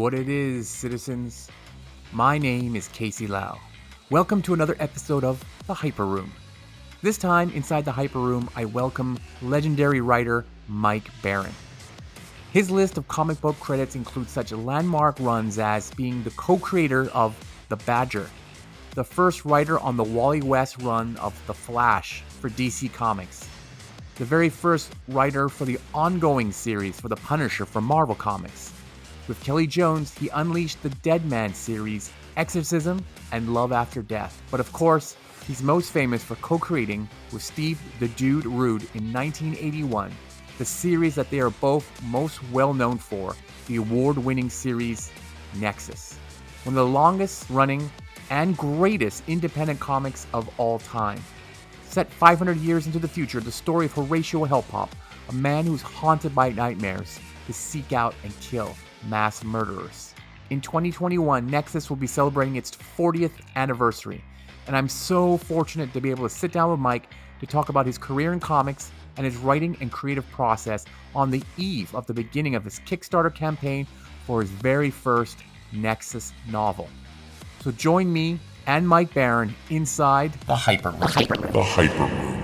what it is, citizens. My name is Casey Lau. Welcome to another episode of The Hyper Room. This time, inside the Hyper Room, I welcome legendary writer Mike Baron. His list of comic book credits includes such landmark runs as being the co-creator of The Badger, the first writer on the Wally West run of The Flash for DC Comics, the very first writer for the ongoing series for the Punisher for Marvel Comics. With Kelly Jones, he unleashed the Dead Man series, Exorcism, and Love After Death. But of course, he's most famous for co-creating with Steve the Dude Rude in 1981, the series that they are both most well known for, the award-winning series Nexus. One of the longest running and greatest independent comics of all time. Set 500 years into the future, the story of Horatio Hellpop, a man who's haunted by nightmares to seek out and kill mass murderers. In 2021, Nexus will be celebrating its 40th anniversary, and I'm so fortunate to be able to sit down with Mike to talk about his career in comics and his writing and creative process on the eve of the beginning of his Kickstarter campaign for his very first Nexus novel. So join me and Mike Baron inside the Hyper Room. The Hyper Room.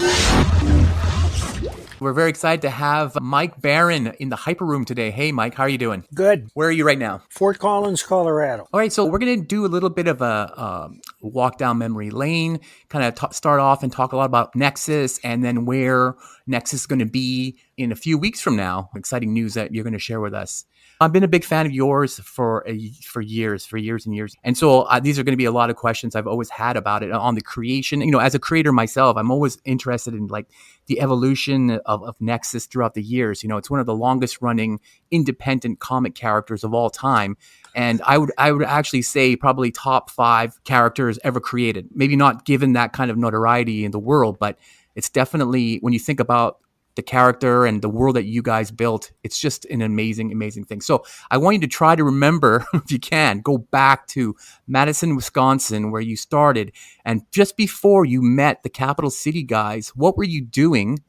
We're very excited to have Mike Baron in the Hyper Room today. Hey, Mike, how are you doing? Good. Where are you right now? Fort Collins, Colorado. All right, so we're going to do a little bit of a walk down memory lane, kind of start off and talk a lot about Nexus and then where Nexus is going to be in a few weeks from now. Exciting news that you're going to share with us. I've been a big fan of yours for years and years. And so these are going to be a lot of questions I've always had about it on the creation. You know, as a creator myself, I'm always interested in like the evolution of Nexus throughout the years. You know, it's one of the longest running independent comic characters of all time. And I would actually say probably top 5 characters ever created. Maybe not given that kind of notoriety in the world, but it's definitely, when you think about the character and the world that you guys built, it's just an amazing, amazing thing. So I want you to try to remember, if you can, go back to Madison, Wisconsin, where you started. And just before you met the Capital City guys, what were you doing?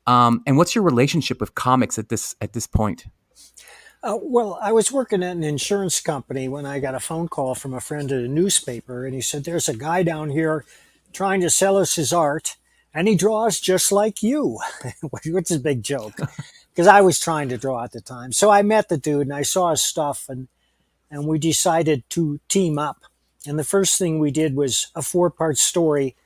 And what's your relationship with comics at this point? Well, I was working at an insurance company when I got a phone call from a friend at a newspaper, and he said, "There's a guy down here trying to sell us his art, and he draws just like you," which is a big joke, because I was trying to draw at the time. So I met the dude, and I saw his stuff, and we decided to team up. And the first thing we did was a 4-part story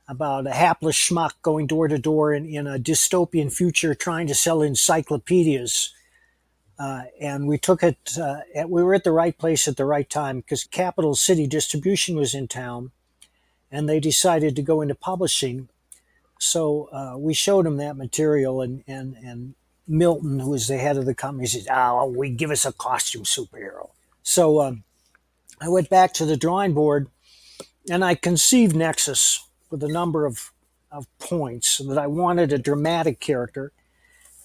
about a hapless schmuck going door to door in a dystopian future trying to sell encyclopedias. And we took it, we were at the right place at the right time because Capital City Distribution was in town and they decided to go into publishing. So we showed them that material and Milton, who was the head of the company, said, "We give us a costume superhero." So I went back to the drawing board and I conceived Nexus with a number of points that I wanted a dramatic character.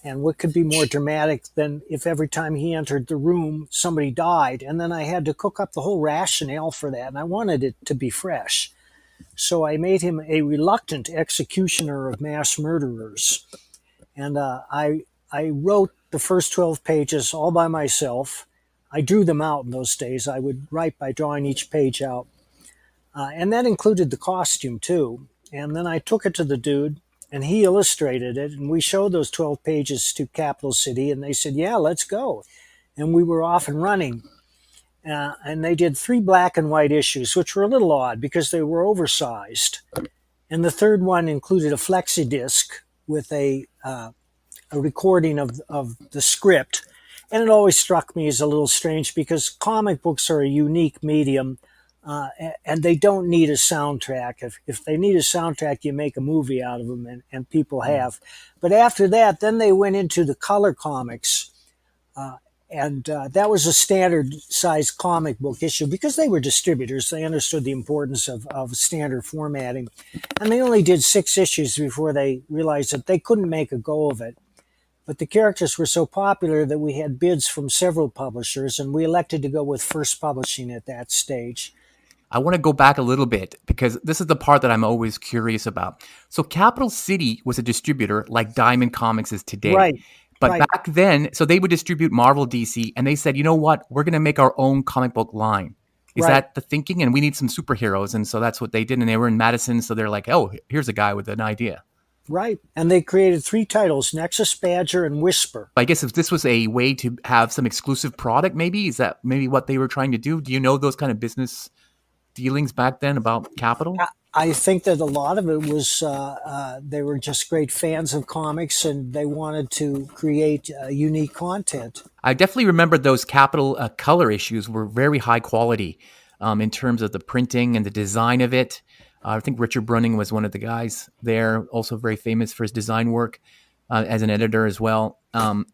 And what could be more dramatic than if every time he entered the room, somebody died? And then I had to cook up the whole rationale for that. And I wanted it to be fresh. So I made him a reluctant executioner of mass murderers. And I wrote the first 12 pages all by myself. I drew them out in those days. I would write by drawing each page out. And that included the costume, too. And then I took it to the dude. And he illustrated it, and we showed those 12 pages to Capital City, and they said, "Yeah, let's go." And we were off and running. And they did 3 black and white issues, which were a little odd because they were oversized. And the third one included a flexi disc with a recording of the script. And it always struck me as a little strange because comic books are a unique medium. And they don't need a soundtrack. If they need a soundtrack, you make a movie out of them, and people have. But after that, then they went into the color comics. And that was a standard size comic book issue because they were distributors. They understood the importance of standard formatting. And they only did 6 issues before they realized that they couldn't make a go of it. But the characters were so popular that we had bids from several publishers, and we elected to go with First Publishing at that stage. I want to go back a little bit because this is the part that I'm always curious about. So Capital City was a distributor like Diamond Comics is today. Right. But Right. back then, so they would distribute Marvel, DC, and they said, you know what? We're going to make our own comic book line. Is Right. that the thinking? And we need some superheroes. And so that's what they did. And they were in Madison. So they're like, oh, here's a guy with an idea. Right. And they created 3 titles: Nexus, Badger, and Whisper. I guess if this was a way to have some exclusive product, maybe, is that maybe what they were trying to do? Do you know those kind of business dealings back then about capital? I think that a lot of it was they were just great fans of comics and they wanted to create unique content. I definitely remember those capital color issues were very high quality in terms of the printing and the design of it. I think Richard Brunning was one of the guys there, also very famous for his design work as an editor as well.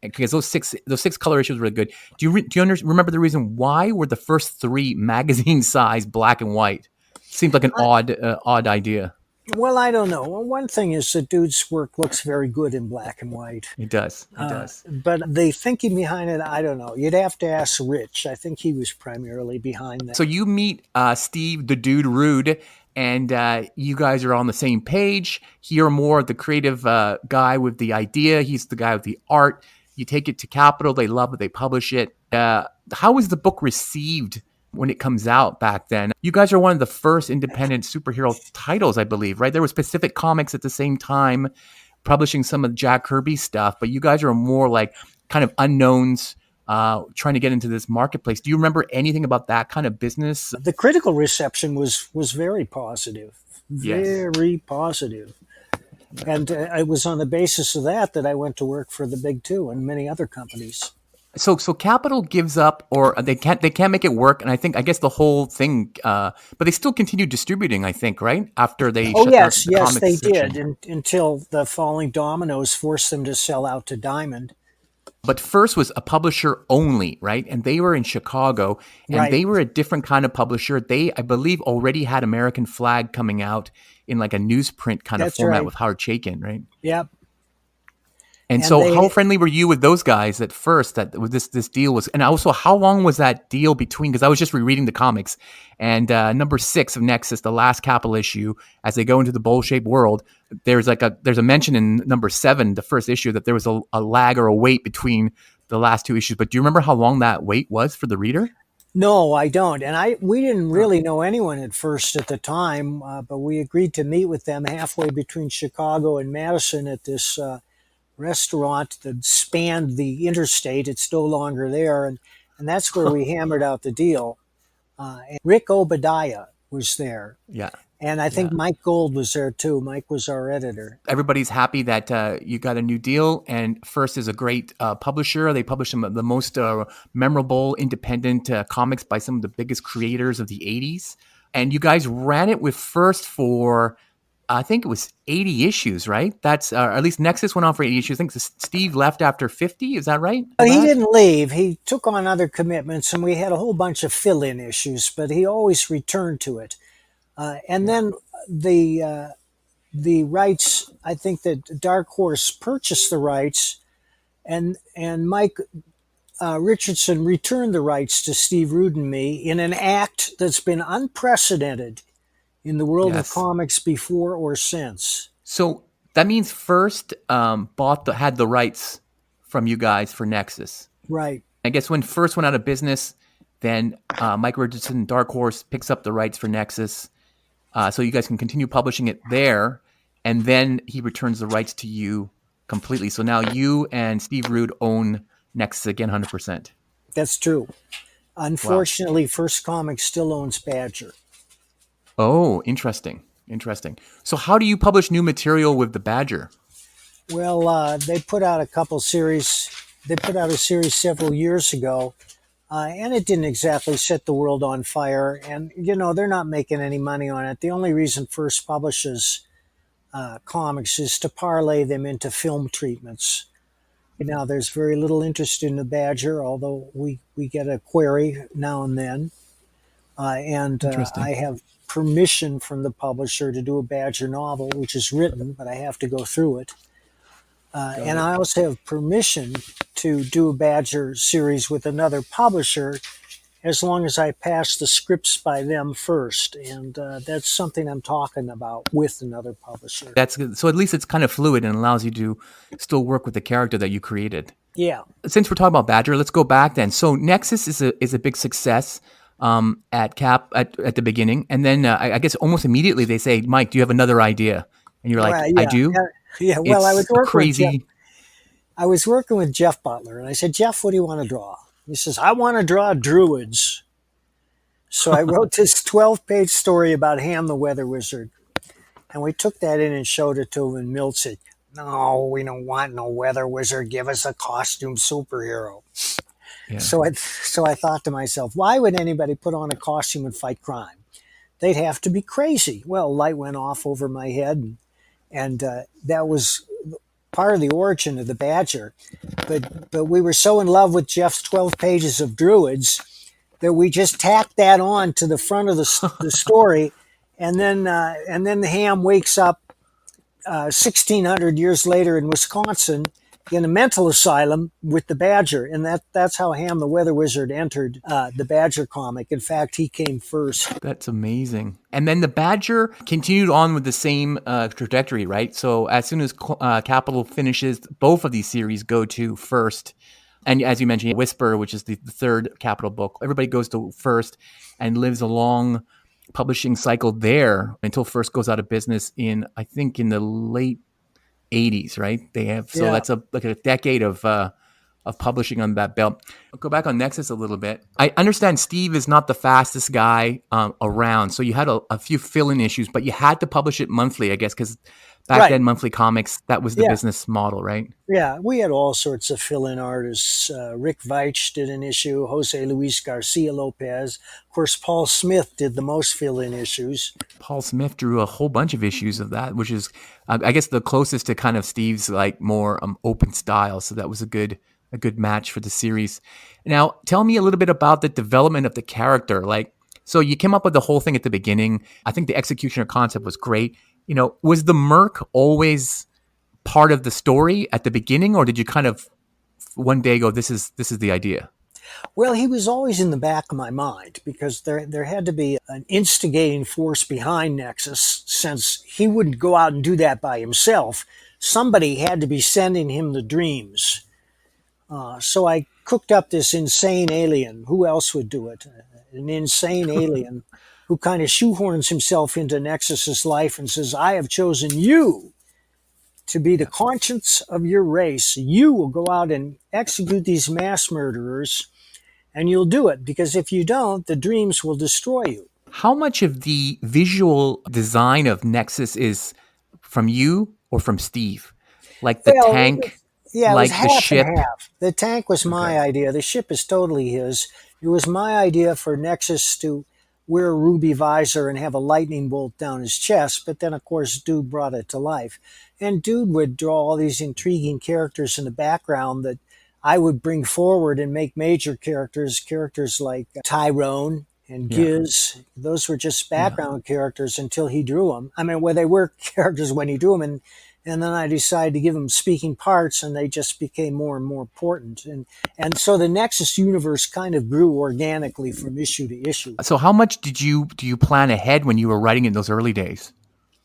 Because those six color issues were good. Do you remember the reason why were the first 3 magazine size black and white? Seems like an odd idea. Well, I don't know. Well, one thing is the dude's work looks very good in black and white. It does. It does. But the thinking behind it, I don't know. You'd have to ask Rich. I think he was primarily behind that. So you meet Steve, the dude Rude, and you guys are on the same page. You're more the creative guy with the idea. He's the guy with the art. You take it to Capitol. They love it. They publish it. How was the book received when it comes out back then? You guys are one of the first independent superhero titles, I believe, right? There were Specific Comics at the same time publishing some of Jack Kirby's stuff, but you guys are more like kind of unknowns trying to get into this marketplace. Do you remember anything about that kind of business? The critical reception was very positive, very positive. And it was on the basis of that I went to work for the Big Two and many other companies. So Capitol gives up, or they can't make it work, and I guess the whole thing. But they still continue distributing, I think, right after they. Oh shut yes, down the yes, they comics section. did until the falling dominoes forced them to sell out to Diamond. But first was a publisher only, right? And they were in Chicago, and Right. they were a different kind of publisher. They, I believe, already had American Flag coming out in like a newsprint kind of That's format right. with Howard Chaykin, right? Yep. And And so, they- how friendly were you with those guys at first? That this deal was, and also, how long was that deal between? Because I was just rereading the comics, and number 6 of Nexus, the last Capitol issue, as they go into the bowl-shaped world, there's a mention in number 7, the first issue, that there was a lag or a wait between the last 2 issues. But do you remember how long that wait was for the reader? No, I don't. And we didn't really know anyone at first at the time, but we agreed to meet with them halfway between Chicago and Madison at this restaurant that spanned the interstate. It's no longer there. And that's where we hammered out the deal. And Rick Obadiah was there. Yeah. And I think Mike Gold was there too. Mike was our editor. Everybody's happy that you got a new deal. And First is a great publisher. They publish some of the most memorable independent comics by some of the biggest creators of the 80s. And you guys ran it with First for, I think it was 80 issues, right? That's at least Nexus went on for 80 issues. I think Steve left after 50. Is that right? But he didn't leave. He took on other commitments, and we had a whole bunch of fill-in issues, but he always returned to it. And then the rights, I think that Dark Horse purchased the rights, and Mike Richardson returned the rights to Steve Rude and me in an act that's been unprecedented in the world of comics before or since. So that means First had the rights from you guys for Nexus. Right. I guess when First went out of business, then Mike Richardson, Dark Horse, picks up the rights for Nexus. So you guys can continue publishing it there, and then he returns the rights to you completely. So now you and Steve Rude own Nexus again 100%. That's true. Unfortunately, First Comics still owns Badger. Oh, interesting. So how do you publish new material with the Badger? Well, they put out a couple series. They put out a series several years ago, and it didn't exactly set the world on fire. And, they're not making any money on it. The only reason First publishes comics is to parlay them into film treatments. Now, there's very little interest in the Badger, although we get a query now and then. And I have permission from the publisher to do a Badger novel, which is written, but I have to go through it. And I also have permission to do a Badger series with another publisher as long as I pass the scripts by them first. And that's something I'm talking about with another publisher. That's good. So at least it's kind of fluid and allows you to still work with the character that you created. Yeah. Since we're talking about Badger, let's go back then. So Nexus is a big success at the beginning, and then I guess almost immediately they say, "Mike, do you have another idea?" And you're like, Well, "I yeah. do." Yeah. Well, I was It's a working with Jeff. crazy. I was working with Jeff Butler, and I said, Jeff, what do you want to draw? He says, I want to draw druids. So I wrote this 12-page story about Ham the Weather Wizard. And we took that in and showed it to him, and Milt said, no, we don't want no weather wizard. Give us a costume superhero. Yeah. So I thought to myself, why would anybody put on a costume and fight crime? They'd have to be crazy. Well, light went off over my head, and that was part of the origin of the Badger. But we were so in love with Jeff's 12 pages of druids that we just tacked that on to the front of the story, and then the Ham wakes up 1,600 years later in Wisconsin in a mental asylum with the Badger, and that's how Ham the Weather Wizard entered the Badger comic. In fact, he came first. That's amazing. And then the Badger continued on with the same trajectory, right? So as soon as Capital finishes, both of these series go to first. And as you mentioned, Whisper, which is the third Capital book, everybody goes to first and lives a long publishing cycle there until First goes out of business I think in the late 80s, right? That's like a decade of publishing on that belt. I'll go back on Nexus a little bit. I understand Steve is not the fastest guy around, so you had a few fill-in issues, but you had to publish it monthly, I guess, because back then monthly comics, that was the business model, right? Yeah, we had all sorts of fill-in artists. Rick Veitch did an issue, Jose Luis Garcia Lopez. Of course, Paul Smith did the most fill-in issues. Paul Smith drew a whole bunch of issues of that, which is, I guess, the closest to kind of Steve's like more open style. So that was a good match for the series. Now, tell me a little bit about the development of the character. Like, so you came up with the whole thing at the beginning. I think the execution or concept was great. Was the Merk always part of the story at the beginning, or did you kind of one day go, this is the idea? Well, he was always in the back of my mind because there had to be an instigating force behind Nexus, since he wouldn't go out and do that by himself. Somebody had to be sending him the dreams. So I cooked up this insane alien. Who else would do it? An insane alien who kind of shoehorns himself into Nexus's life and says, I have chosen you to be the conscience of your race. You will go out and execute these mass murderers, and you'll do it, because if you don't, the dreams will destroy you. How much of the visual design of Nexus is from you or from Steve? Like the tank? Yeah, like it was half the ship? and half. The tank was my idea. The ship is totally his. It was my idea for Nexus to wear a ruby visor and have a lightning bolt down his chest, but then, of course, Dude brought it to life. And Dude would draw all these intriguing characters in the background that I would bring forward and make major characters like Tyrone and Giz. Those were just background characters until he drew them. I mean, well, they were characters when he drew them, and then I decided to give them speaking parts, and they just became more and more important. And so the Nexus universe kind of grew organically from issue to issue. So how much do you plan ahead when you were writing in those early days?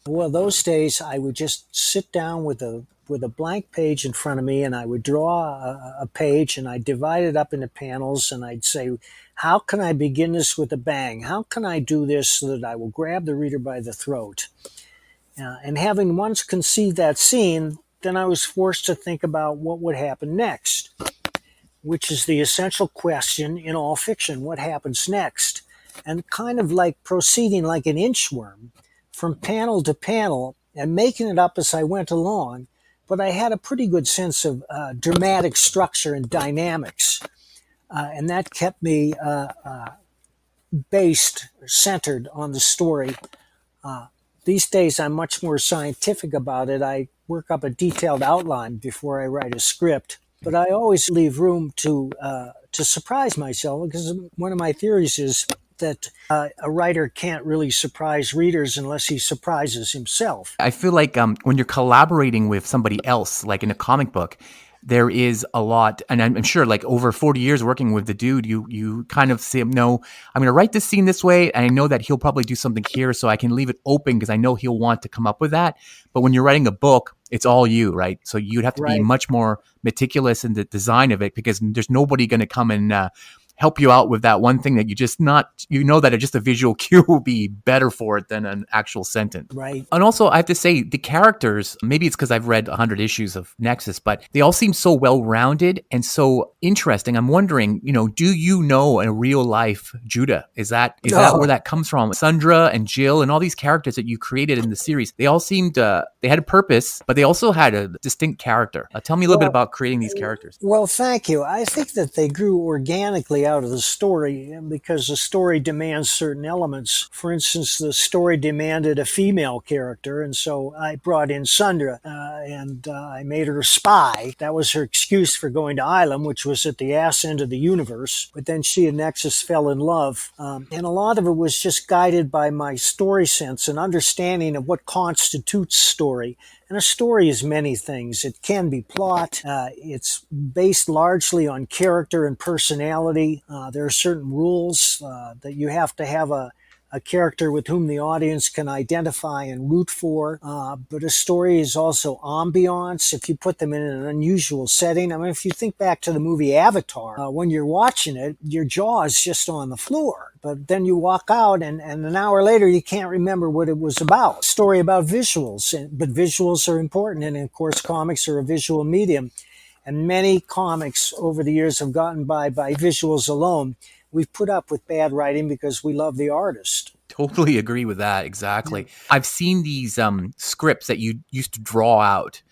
Well, those days I would just sit down with a blank page in front of me, and I would draw a page, and I'd divide it up into panels, and I'd say, how can I begin this with a bang? How can I do this so that I will grab the reader by the throat? And having once conceived that scene, then I was forced to think about what would happen next, which is the essential question in all fiction: what happens next? And kind of like proceeding like an inchworm from panel to panel and making it up as I went along. But I had a pretty good sense of dramatic structure and dynamics, and that kept me centered on the story. These days, I'm much more scientific about it. I work up a detailed outline before I write a script, but I always leave room to surprise myself, because one of my theories is that a writer can't really surprise readers unless he surprises himself. I feel like when you're collaborating with somebody else, like in a comic book, there is a lot, and I'm sure like over 40 years working with the dude, you kind of say, no, I'm going to write this scene this way, and I know that he'll probably do something here, so I can leave it open because I know he'll want to come up with that. But when you're writing a book, it's all you, right? So you'd have to be Right. much more meticulous in the design of it because there's nobody going to come and help you out with that one thing that you just not, you know, that just a visual cue will be better for it than an actual sentence. Right. And also, I have to say, the characters, maybe it's because I've read 100 issues of Nexus, but they all seem so well-rounded and so interesting. I'm wondering, do you know a real life Judah? Is that where that comes from? Sandra and Jill and all these characters that you created in the series, they all seemed, they had a purpose, but they also had a distinct character. Tell me a little bit about creating these characters. Well, thank you. I think that they grew organically out of the story because the story demands certain elements. For instance, the story demanded a female character, and so I brought in Sandra and I made her a spy. That was her excuse for going to Ilum, which was at the ass end of the universe. But then she and Nexus fell in love, and a lot of it was just guided by my story sense and understanding of what constitutes story. And a story is many things. It can be plot. It's based largely on character and personality. There are certain rules that you have to have a character with whom the audience can identify and root for. But a story is also ambiance. If you put them in an unusual setting, I mean, if you think back to the movie Avatar, when you're watching it, your jaw is just on the floor. But then you walk out and an hour later, you can't remember what it was about. Story about visuals, but visuals are important. And of course, comics are a visual medium. And many comics over the years have gotten by visuals alone. We've put up with bad writing because we love the artist. Totally agree with that. Exactly. Yeah. I've seen these scripts that you used to draw out,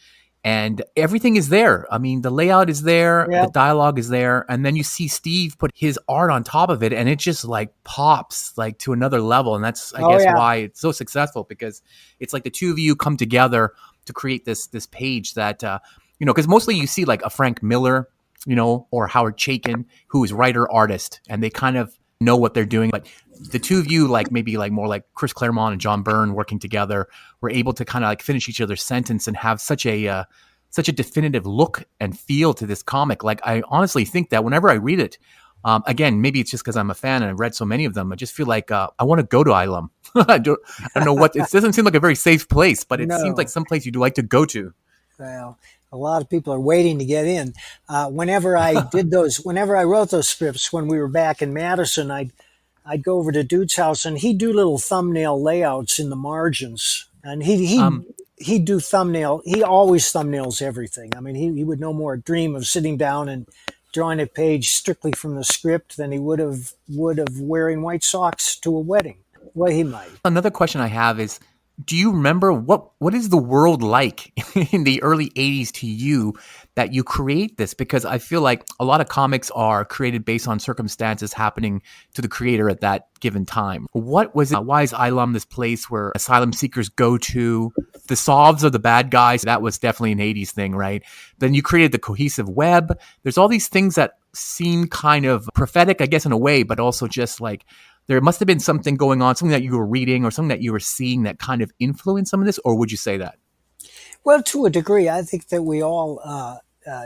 and everything is there. I mean, the layout is there, the dialogue is there, and then you see Steve put his art on top of it, and it just like pops like to another level. And that's, I guess, why it's so successful, because it's like the two of you come together to create this page that, because mostly you see like a Frank Miller, or Howard Chaykin, who is writer artist, and they kind of know what they're doing. But the two of you, like maybe like more like Chris Claremont and John Byrne working together, were able to kind of like finish each other's sentence and have such a definitive look and feel to this comic. Like, I honestly think that whenever I read it, again, maybe it's just because I'm a fan and I've read so many of them, I just feel like I want to go to Ilum. I don't know what, it doesn't seem like a very safe place, but it seems like some place you'd like to go to. Well, a lot of people are waiting to get in. Whenever I wrote those scripts when we were back in Madison, I'd go over to Dude's house and he'd do little thumbnail layouts in the margins. And he'd do thumbnail. He always thumbnails everything. I mean, he would no more dream of sitting down and drawing a page strictly from the script than he would have wearing white socks to a wedding. Well, he might. Another question I have is, do you remember what is the world like in the early 80s to you that you create this? Because I feel like a lot of comics are created based on circumstances happening to the creator at that given time. What was it? Why is Ilum this place where asylum seekers go to? The Sovs are the bad guys. That was definitely an 80s thing, right? Then you created the cohesive web. There's all these things that seem kind of prophetic, I guess, in a way, but also just like, there must have been something going on, something that you were reading or something that you were seeing that kind of influenced some of this, or would you say that? Well, to a degree, I think that we all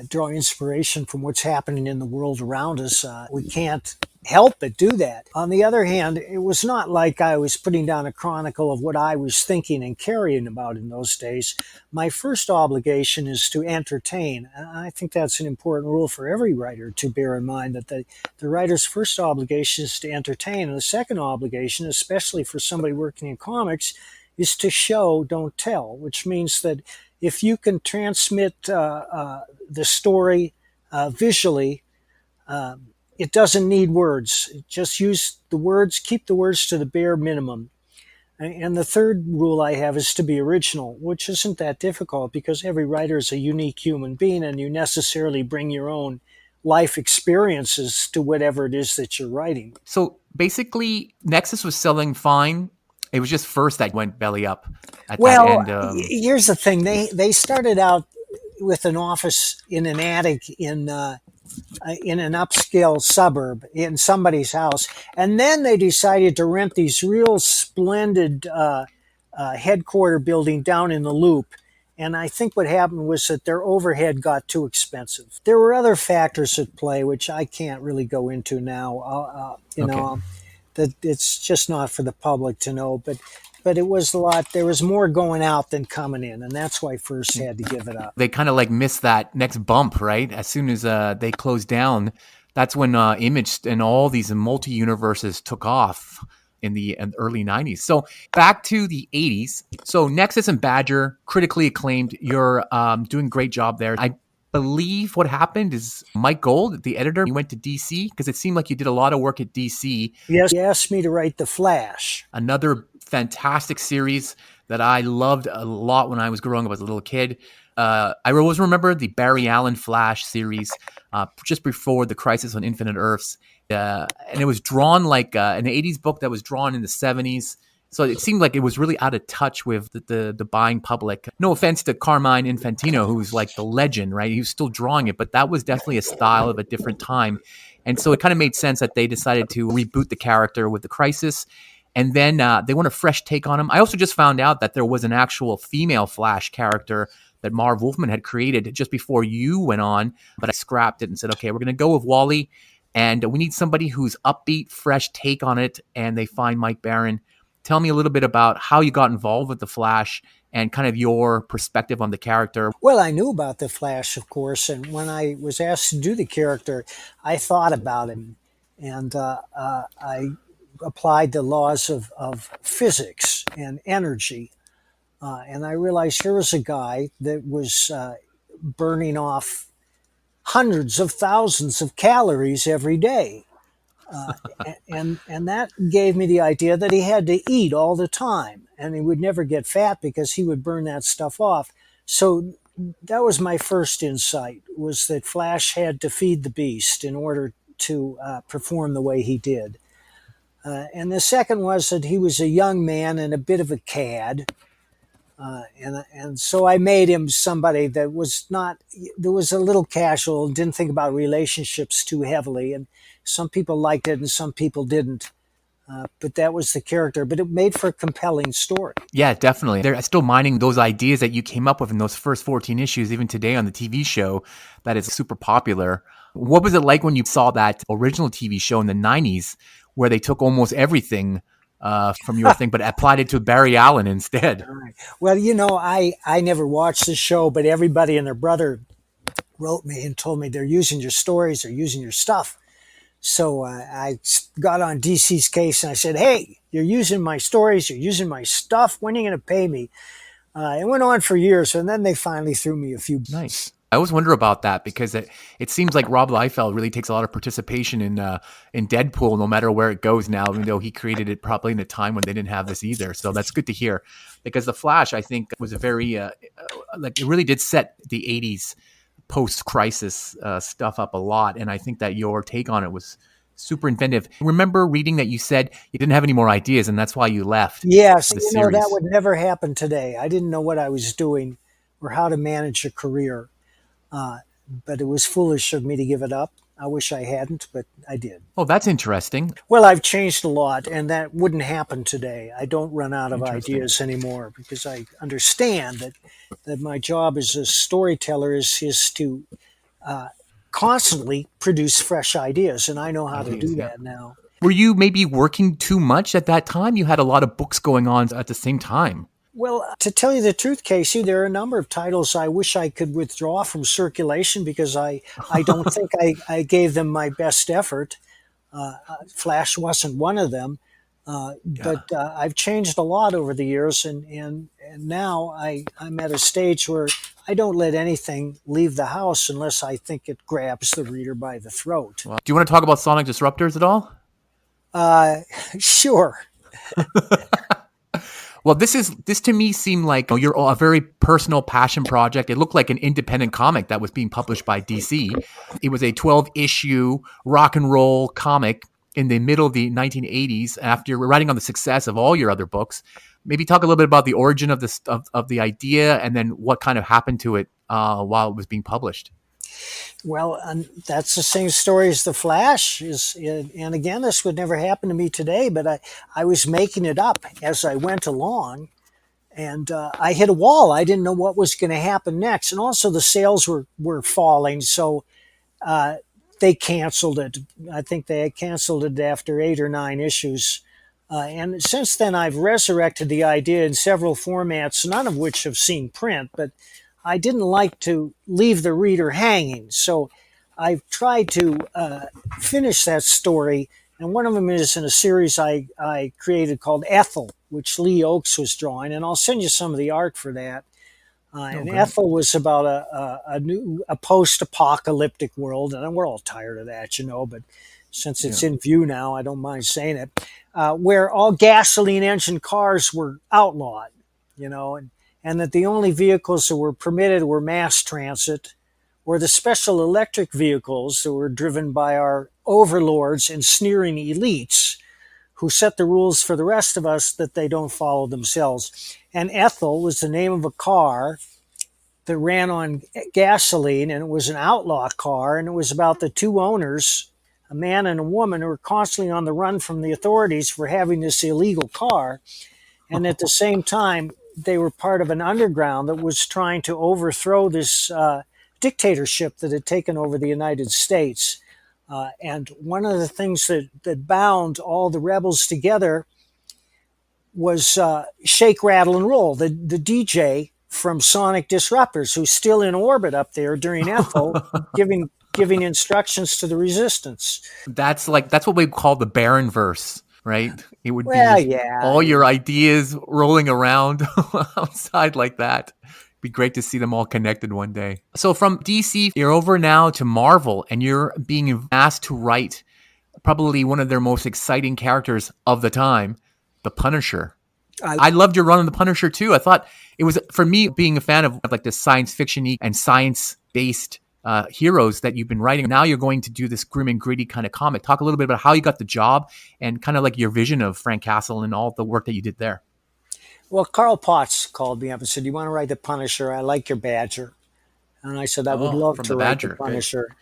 draw inspiration from what's happening in the world around us. We can't help but do that. On the other hand, it was not like I was putting down a chronicle of what I was thinking and caring about in those days. My first obligation is to entertain. And I think that's an important rule for every writer to bear in mind, that the writer's first obligation is to entertain. And the second obligation, especially for somebody working in comics, is to show, don't tell, which means that if you can transmit the story visually, it doesn't need words. Just use the words, keep the words to the bare minimum. And the third rule I have is to be original, which isn't that difficult because every writer is a unique human being and you necessarily bring your own life experiences to whatever it is that you're writing. So basically, Nexus was selling fine. It was just first that went belly up at that end. Here's the thing. They started out with an office in an attic in an upscale suburb in somebody's house. And then they decided to rent these real splendid headquarter building down in the Loop. And I think what happened was that their overhead got too expensive. There were other factors at play, which I can't really go into now. Okay. That it's just not for the public to know. But it was a lot. There was more going out than coming in, and that's why I first had to give it up. They kind of like missed that next bump, right? As soon as they closed down, that's when Image and all these multi-universes took off in the early 90s. So back to the 80s. So Nexus and Badger, critically acclaimed. You're doing a great job there. I believe what happened is Mike Gold, the editor, you went to DC because it seemed like you did a lot of work at DC. Yes, he asked me to write The Flash. Another fantastic series that I loved a lot when I was growing up as a little kid. I always remember the Barry Allen Flash series just before the Crisis on Infinite Earths. And it was drawn like an 80s book that was drawn in the 70s. So it seemed like it was really out of touch with the buying public. No offense to Carmine Infantino, who's like the legend, right? He was still drawing it, but that was definitely a style of a different time. And so it kind of made sense that they decided to reboot the character with the Crisis. And then they want a fresh take on him. I also just found out that there was an actual female Flash character that Marv Wolfman had created just before you went on, but I scrapped it and said, okay, we're going to go with Wally, and we need somebody who's upbeat, fresh take on it, and they find Mike Baron. Tell me a little bit about how you got involved with the Flash and kind of your perspective on the character. Well, I knew about the Flash, of course, and when I was asked to do the character, I thought about him, and I applied the laws of physics and energy. And I realized here was a guy that was burning off hundreds of thousands of calories every day. And that gave me the idea that he had to eat all the time and he would never get fat because he would burn that stuff off. So that was my first insight, was that Flash had to feed the beast in order to perform the way he did. And the second was that he was a young man and a bit of a cad. And so I made him somebody that was a little casual and didn't think about relationships too heavily. And some people liked it and some people didn't. But that was the character. But it made for a compelling story. Yeah, definitely. They're still mining those ideas that you came up with in those first 14 issues, even today on the TV show that is super popular. What was it like when you saw that original TV show in the 90s where they took almost everything from your thing, but applied it to Barry Allen instead? Right. Well, I never watched the show, but everybody and their brother wrote me and told me they're using your stories, they're using your stuff. So I got on DC's case and I said, hey, you're using my stories, you're using my stuff. When are you going to pay me? It went on for years, and then they finally threw me a few. Nice. I always wonder about that because it seems like Rob Liefeld really takes a lot of participation in Deadpool, no matter where it goes now, even though he created it probably in a time when they didn't have this either. So that's good to hear, because The Flash, I think, was a very, it really did set the 80s post-crisis stuff up a lot. And I think that your take on it was super inventive. Remember reading that you said you didn't have any more ideas and that's why you left? Yes, the series. That would never happen today. I didn't know what I was doing or how to manage a career. But it was foolish of me to give it up. I wish I hadn't, but I did. Oh, that's interesting. Well, I've changed a lot, and that wouldn't happen today. I don't run out of ideas anymore because I understand that my job as a storyteller is to constantly produce fresh ideas, and I know how to do that now. Were you maybe working too much at that time? You had a lot of books going on at the same time. Well, to tell you the truth, Casey, there are a number of titles I wish I could withdraw from circulation because I don't think I gave them my best effort. Flash wasn't one of them. But I've changed a lot over the years, and now I'm at a stage where I don't let anything leave the house unless I think it grabs the reader by the throat. Well, do you want to talk about Sonic Disruptors at all? Sure. Well, this to me seemed like you're a very personal passion project. It looked like an independent comic that was being published by DC. It was a 12-issue rock and roll comic in the middle of the 1980s after writing on the success of all your other books. Maybe talk a little bit about the origin of the idea and then what kind of happened to it while it was being published. Well, that's the same story as The Flash. And again, this would never happen to me today, but I was making it up as I went along. and I hit a wall. I didn't know what was going to happen next, and also the sales were falling, so uh, they canceled it. I think they had canceled it after 8 or 9 issues. And since then, I've resurrected the idea in several formats, none of which have seen print, but I didn't like to leave the reader hanging. So I've tried to finish that story. And one of them is in a series I created called Ethel, which Lee Oakes was drawing. And I'll send you some of the art for that. And great. Ethel was about a post-apocalyptic world, and we're all tired of that, But since it's in view now, I don't mind saying it. Where all gasoline engine cars were outlawed, and that the only vehicles that were permitted were mass transit, or the special electric vehicles that were driven by our overlords and sneering elites, who set the rules for the rest of us that they don't follow themselves. And Ethel was the name of a car that ran on gasoline, and it was an outlaw car, and it was about the two owners, a man and a woman, who were constantly on the run from the authorities for having this illegal car. And at the same time, they were part of an underground that was trying to overthrow this dictatorship that had taken over the United States. And one of the things that bound all the rebels together was Shake, Rattle, and Roll, the DJ from Sonic Disruptors, who's still in orbit up there during Ethel, giving instructions to the resistance. That's what we call the Baron verse, right? It would be all your ideas rolling around outside like that. Be great to see them all connected one day. So from DC, you're over now to Marvel, and you're being asked to write probably one of their most exciting characters of the time, the Punisher. I loved your run on the Punisher too. I thought it was, for me, being a fan of like the science fiction-y and science-based heroes that you've been writing. Now you're going to do this grim and gritty kind of comic. Talk a little bit about how you got the job and kind of like your vision of Frank Castle and all the work that you did there. Well, Carl Potts called me up and said, "You want to write the Punisher? I like your Badger." And I said, "I would love to write the Punisher."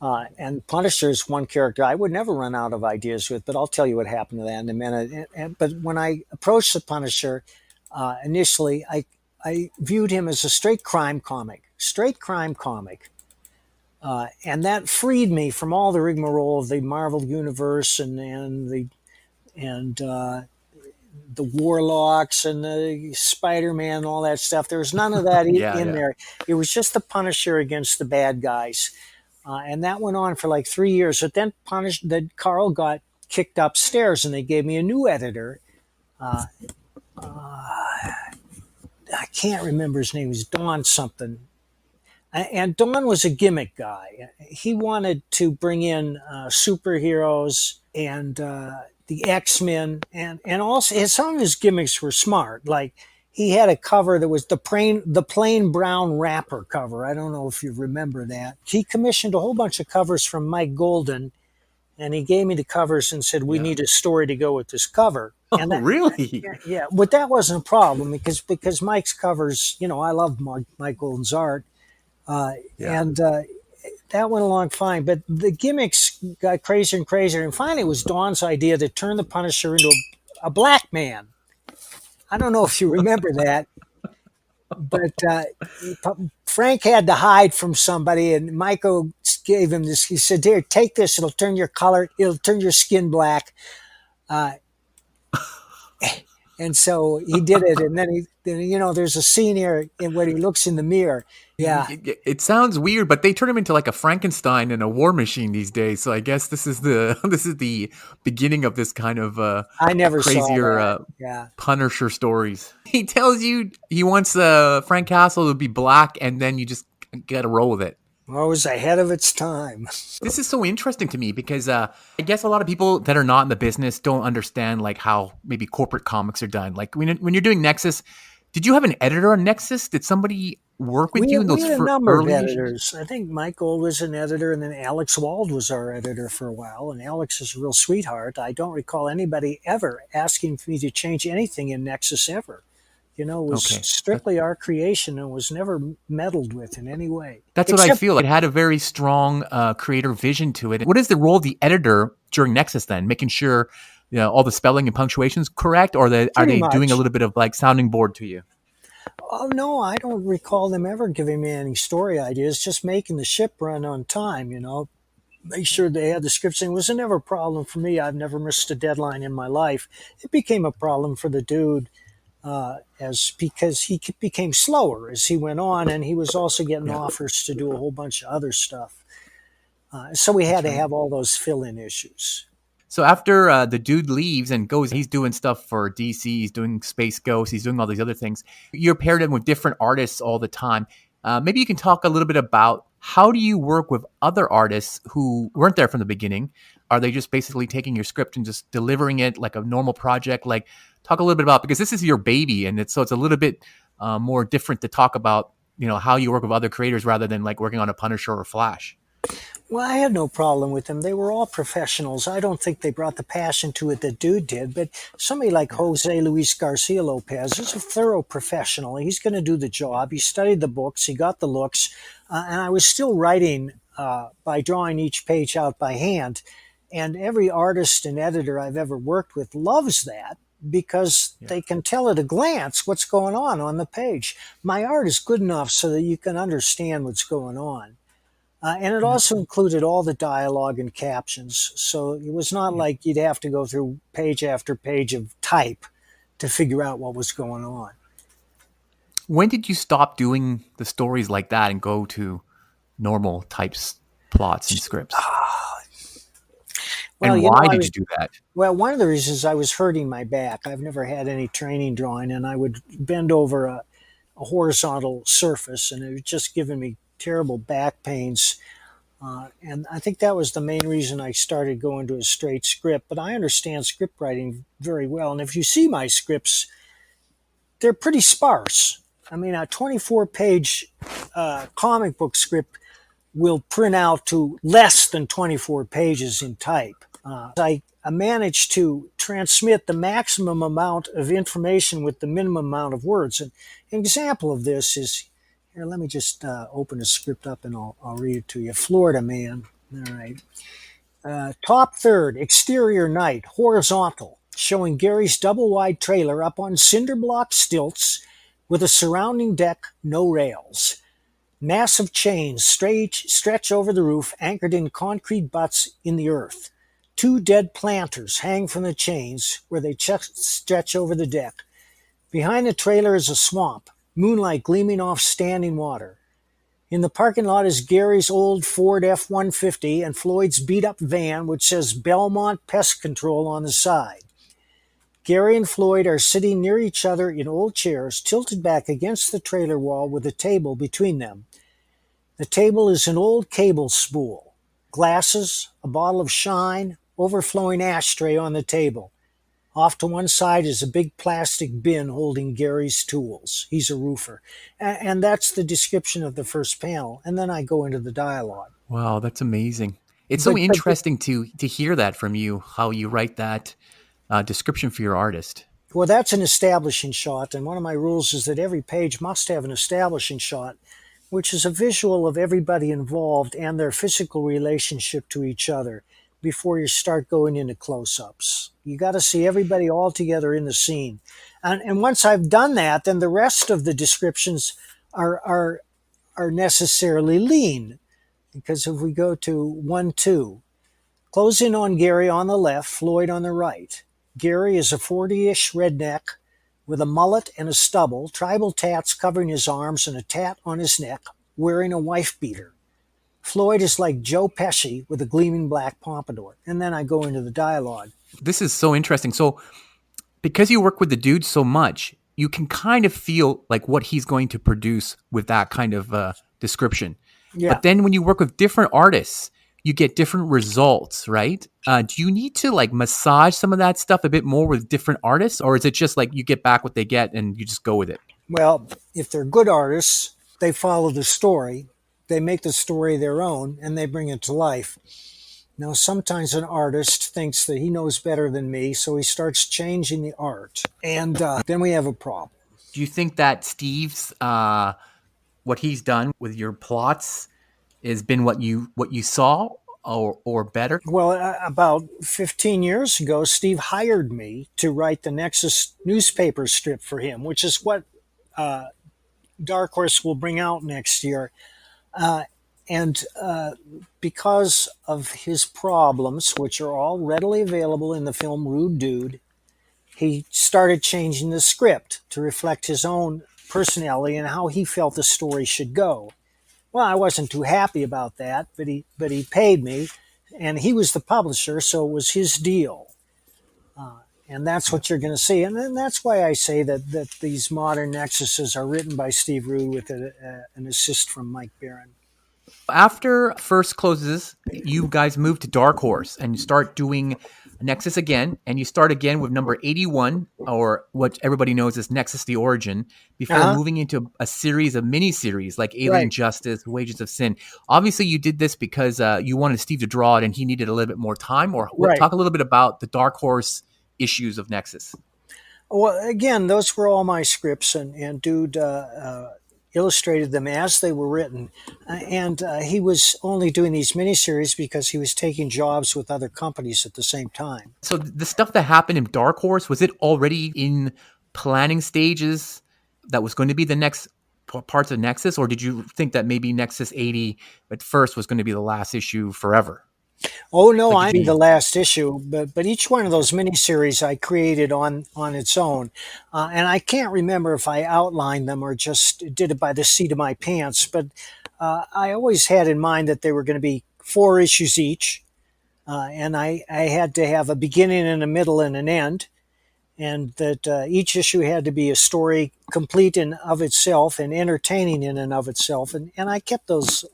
And Punisher is one character I would never run out of ideas with, but I'll tell you what happened to that in a minute. But when I approached the Punisher, initially, I viewed him as a straight crime comic. And that freed me from all the rigmarole of the Marvel Universe and the Warlocks and the Spider-Man and all that stuff. There was none of that in there. It was just the Punisher against the bad guys. And that went on for like 3 years. But then Carl got kicked upstairs and they gave me a new editor. I can't remember his name. It was Don something. And Don was a gimmick guy. He wanted to bring in superheroes and the X-Men, and also some of his gimmicks were smart. Like he had a cover that was the plain brown wrapper cover. I don't know if you remember that. He commissioned a whole bunch of covers from Mike Golden, and he gave me the covers and said, "We need a story to go with this cover." And really? Yeah. But that wasn't a problem because Mike's covers, I love Mike Golden's art. And that went along fine, but the gimmicks got crazier and crazier, and finally it was Dawn's idea to turn the Punisher into a black man. I don't know if you remember that, but Frank had to hide from somebody, and Michael gave him this. He said, "Here, take this. It'll turn your skin black." And so he did it, and then there's a scene here when he looks in the mirror. Yeah, it sounds weird, but they turn him into like a Frankenstein and a war machine these days. So I guess this is the beginning of this kind of I never crazier Punisher stories. He tells you he wants Frank Castle to be black, and then you just got to roll with it. Well, it was ahead of its time. This is so interesting to me because I guess a lot of people that are not in the business don't understand like how maybe corporate comics are done. Like when you're doing Nexus, did you have an editor on Nexus? Did somebody work with you in those we had a number early of editors? I think Michael was an editor, and then Alex Wald was our editor for a while. And Alex is a real sweetheart. I don't recall anybody ever asking me to change anything in Nexus ever. It was strictly our creation and was never meddled with in any way. That's what I feel. It had a very strong creator vision to it. What is the role of the editor during Nexus then? Making sure all the spelling and punctuations correct, or are Pretty they doing a much. little bit of like sounding board to you? Oh no, I don't recall them ever giving me any story ideas. Just making the ship run on time. Make sure they had the scripts. And it was never a problem for me. I've never missed a deadline in my life. It became a problem for the dude as because became slower as he went on, and he was also getting Yeah, offers to do a whole bunch of other stuff. So we had that's to right. have all those fill-in issues. So after the dude leaves and goes, he's doing stuff for DC. He's doing Space Ghost. He's doing all these other things. You're paired him with different artists all the time. Maybe you can talk a little bit about how do you work with other artists who weren't there from the beginning? Are they just basically taking your script and just delivering it like a normal project? Like, talk a little bit about, because this is your baby, and it's a little bit more different to talk about. How you work with other creators rather than like working on a Punisher or Flash. Well, I had no problem with them. They were all professionals. I don't think they brought the passion to it that dude did. But somebody like Yeah, Jose Luis Garcia Lopez is a thorough professional. He's going to do the job. He studied the books. He got the looks. And I was still writing by drawing each page out by hand. And every artist and editor I've ever worked with loves that because yeah, they can tell at a glance what's going on the page. My art is good enough so that you can understand what's going on. And it yeah, also included all the dialogue and captions. So it was not yeah. like you'd have to go through page after page of type to figure out what was going on. When did you stop doing the stories like that and go to normal types, plots, and scripts? Well, And why did you do that? one of the reasons I was hurting my back. I've never had any training drawing, and I would bend over a horizontal surface, and it was just giving me terrible back pains. And I think that was the main reason I started going to a straight script. But I understand script writing very well. And if you see my scripts, they're pretty sparse. I mean, a 24-page comic book script will print out to less than 24 pages in type. I managed to transmit the maximum amount of information with the minimum amount of words. And an example of this is here, let me just open a script up and I'll read it to you. Florida Man. All right. Top third, exterior night, horizontal, showing Gary's double wide trailer up on cinder block stilts with a surrounding deck, no rails. Massive chains stretch over the roof, anchored in concrete butts in the earth. Two dead planters hang from the chains where they stretch over the deck. Behind the trailer is a swamp, moonlight gleaming off standing water. In the parking lot is Gary's old Ford F-150 and Floyd's beat-up van, which says Belmont Pest Control on the side. Gary and Floyd are sitting near each other in old chairs, tilted back against the trailer wall with a table between them. The table is an old cable spool. Glasses, a bottle of Shine, overflowing ashtray on the table. Off to one side is a big plastic bin holding Gary's tools. He's a roofer. And that's the description of the first panel. And then I go into the dialogue. Wow, that's amazing. It's so But interesting to hear that from you, how you write that description for your artist. well, that's an establishing shot. And one of my rules is that every page must have an establishing shot, which is a visual of everybody involved and their physical relationship to each other before you start going into close-ups. You got to see everybody all together in the scene. And once I've done that, then the rest of the descriptions are necessarily lean. Because if we go to 1-2, close in on Gary on the left, Floyd on the right. Gary is a 40-ish redneck with a mullet and a stubble, tribal tats covering his arms and a tat on his neck, wearing a wife beater. Floyd is like Joe Pesci with a gleaming black pompadour. And then I go into the dialogue. This is so interesting. So, because you work with the dude so much, you can kind of feel like what he's going to produce with that kind of description. Yeah. But then when you work with different artists, you get different results, right? Do you need to like massage some of that stuff a bit more with different artists, or is it just like you get back what they get and you just go with it? Well, if they're good artists, they follow the story, they make the story their own, and they bring it to life. Now, sometimes an artist thinks that he knows better than me, so he starts changing the art. And then we have a problem. Do you think that Steve's what he's done with your plots has been what you saw, or better? Well, about 15 years ago, Steve hired me to write the Nexus newspaper strip for him, which is what Dark Horse will bring out next year. And because of his problems, which are all readily available in the film Rude Dude, he started changing the script to reflect his own personality and how he felt the story should go. Well, I wasn't too happy about that, but he paid me, and he was the publisher, so it was his deal. And that's what you're going to see. And then that's why I say that these modern Nexuses are written by Steve Rude with an assist from Mike Baron. After First closes, you guys move to Dark Horse and you start doing Nexus again, and you start again with number 81, or what everybody knows as Nexus the Origin, before Uh-huh. moving into a series of mini-series like Alien Right. Justice, Wages of Sin. Obviously, you did this because you wanted Steve to draw it and he needed a little bit more time, or Right. talk a little bit about the Dark Horse issues of Nexus. Well, again, those were all my scripts, and Dude illustrated them as they were written. And he was only doing these miniseries because he was taking jobs with other companies at the same time. So the stuff that happened in Dark Horse, was it already in planning stages that was going to be the next parts of Nexus, or did you think that maybe Nexus 80 at first was going to be the last issue forever? Oh no, Like, did I'm the you? last issue, but each one of those miniseries I created on its own, and I can't remember if I outlined them or just did it by the seat of my pants. But I always had in mind that they were going to be 4 issues each, and I had to have a beginning and a middle and an end, and that each issue had to be a story complete in of itself and entertaining in and of itself, and I kept those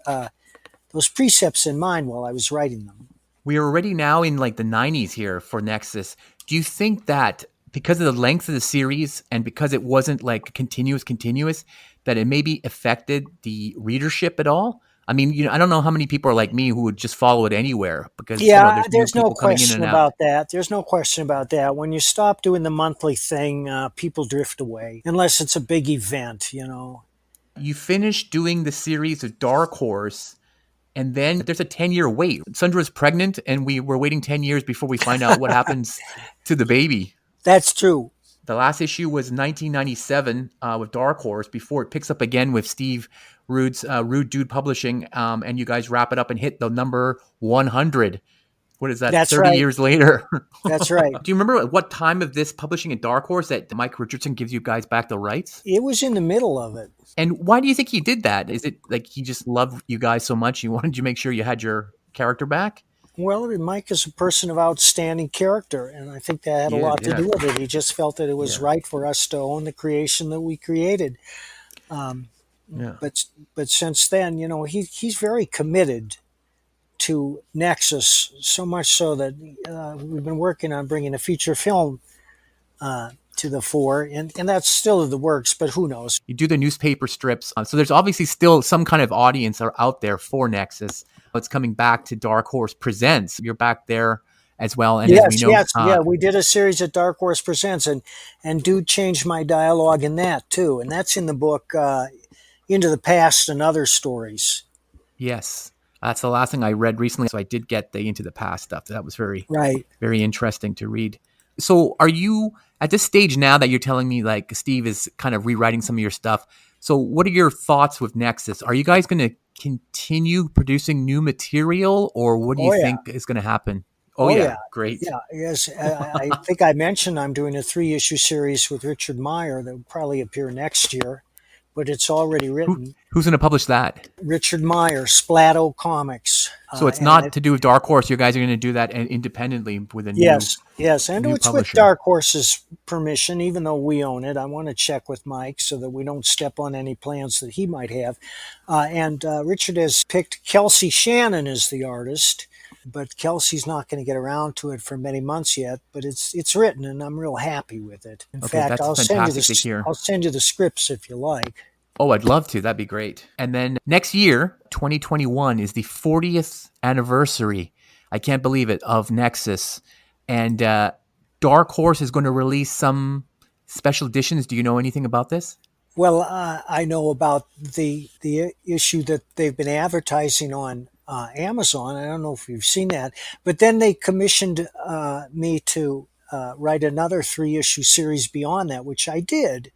precepts in mind while I was writing them. We are already now in like the 90s here for Nexus. Do you think that because of the length of the series and because it wasn't like continuous, that it maybe affected the readership at all? I mean, I don't know how many people are like me who would just follow it anywhere because, Yeah, there's new there's no people coming in question and out. about that. There's no question about that. When you stop doing the monthly thing, people drift away unless it's a big event. You finish doing the series of Dark Horse, and then there's a 10-year wait. Sundra's pregnant, and we were waiting 10 years before we find out what happens to the baby. That's true. The last issue was 1997 with Dark Horse before it picks up again with Steve Rude's Rude Dude Publishing, and you guys wrap it up and hit the number 100. What is that, That's 30 right. years later? That's right. Do you remember at what time of this publishing at Dark Horse that Mike Richardson gives you guys back the rights? It was in the middle of it. And why do you think he did that? Is it like he just loved you guys so much he wanted to make sure you had your character back? Well, Mike is a person of outstanding character, and I think that had a Yeah, lot to yeah, do with it. He just felt that it was yeah, right for us to own the creation that we created. yeah. But since then, he's very committed to Nexus, so much so that we've been working on bringing a feature film to the fore, and that's still in the works, but who knows? You do the newspaper strips. So there's obviously still some kind of audience out there for Nexus. It's coming back to Dark Horse Presents. You're back there as well. And as we Yes, know, yes, yeah. We did a series at Dark Horse Presents, and Dude changed my dialogue in that too, and that's in the book Into the Past and Other Stories. yes, that's the last thing I read recently. So I did get the Into the Past stuff. That was very, Right. very interesting to read. So are you at this stage now that you're telling me like Steve is kind of rewriting some of your stuff? So what are your thoughts with Nexus? Are you guys going to continue producing new material, or what do you Oh yeah. think is going to happen? Oh Oh yeah, yeah. great. Yeah. Yes. I think I mentioned I'm doing a 3 issue series with Richard Meyer that will probably appear next year, but it's already written. Who's going to publish that? Richard Meyer, Splatto Comics. So it's And not to do with Dark Horse. You guys are going to do that independently with a yes, yes, and new it's with publisher. Dark Horse's permission, even though we own it. I want to check with Mike so that we don't step on any plans that he might have. And Richard has picked Kelsey Shannon as the artist, but Kelsey's not going to get around to it for many months yet. But it's written, and I'm real happy with it. In Okay, fact, that's fantastic to hear. I'll send you the scripts if you like. Oh, I'd love to. That'd be great. And then next year, 2021, is the 40th anniversary. I can't believe it, of Nexus. And Dark Horse is going to release some special editions. Do you know anything about this? Well, I know about the issue that they've been advertising on Amazon. I don't know if you've seen that, but then they commissioned me to write another 3-issue series beyond that, which I did.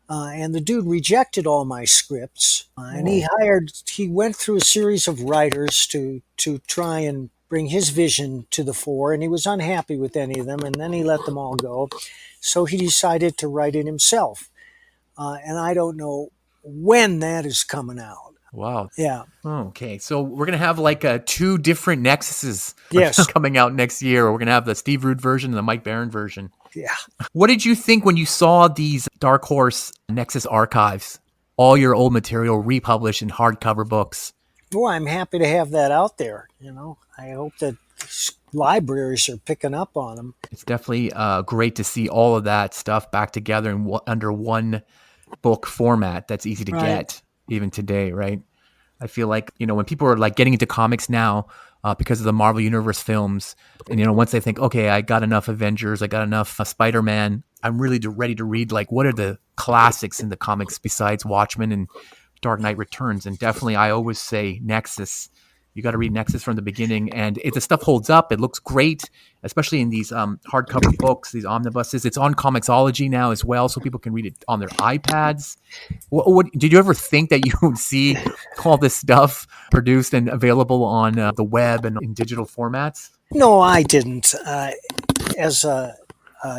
And the dude rejected all my scripts, and Oh, he went through a series of writers to try and bring his vision to the fore, and he was unhappy with any of them, and then he let them all go. So he decided to write it himself. And I don't know when that is coming out. wow. Yeah. Okay, so we're gonna have like two different Nexuses Yes. coming out next year. We're gonna have the Steve Rude version and the Mike Baron version. Yeah. What did you think when you saw these Dark Horse Nexus archives? All your old material republished in hardcover books. Well, I'm happy to have that out there. I hope that libraries are picking up on them. It's definitely great to see all of that stuff back together in under one book format that's easy to Right. get even today, right? I feel like, when people are like getting into comics now because of the Marvel Universe films, and, once they think, okay, I got enough Avengers, I got enough Spider-Man, I'm really ready to read, like, what are the classics in the comics besides Watchmen and Dark Knight Returns? And definitely, I always say Nexus. You got to read Nexus from the beginning, and the stuff holds up. It looks great, especially in these hardcover books, these omnibuses. It's on Comixology now as well, so people can read it on their iPads. What did you ever think that you would see all this stuff produced and available on the web and in digital formats? No, I didn't. As a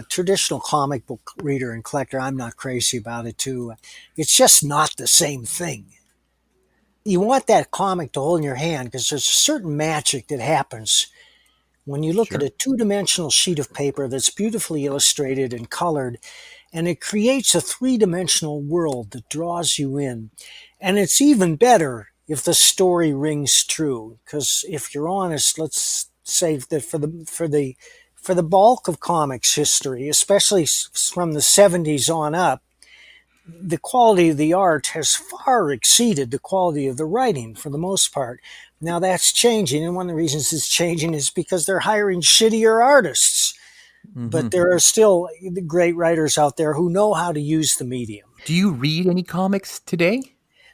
traditional comic book reader and collector, I'm not crazy about it too. It's just not the same thing. You want that comic to hold in your hand because there's a certain magic that happens when you look at Sure. a two-dimensional sheet of paper that's beautifully illustrated and colored, and it creates a three-dimensional world that draws you in. And it's even better if the story rings true, because if you're honest, let's say that for the bulk of comics history, especially from the 70s on up, the quality of the art has far exceeded the quality of the writing for the most part. Now that's changing, and one of the reasons it's changing is because they're hiring shittier artists. Hmm. But there are still great writers out there who know how to use the medium. Do you read any comics today?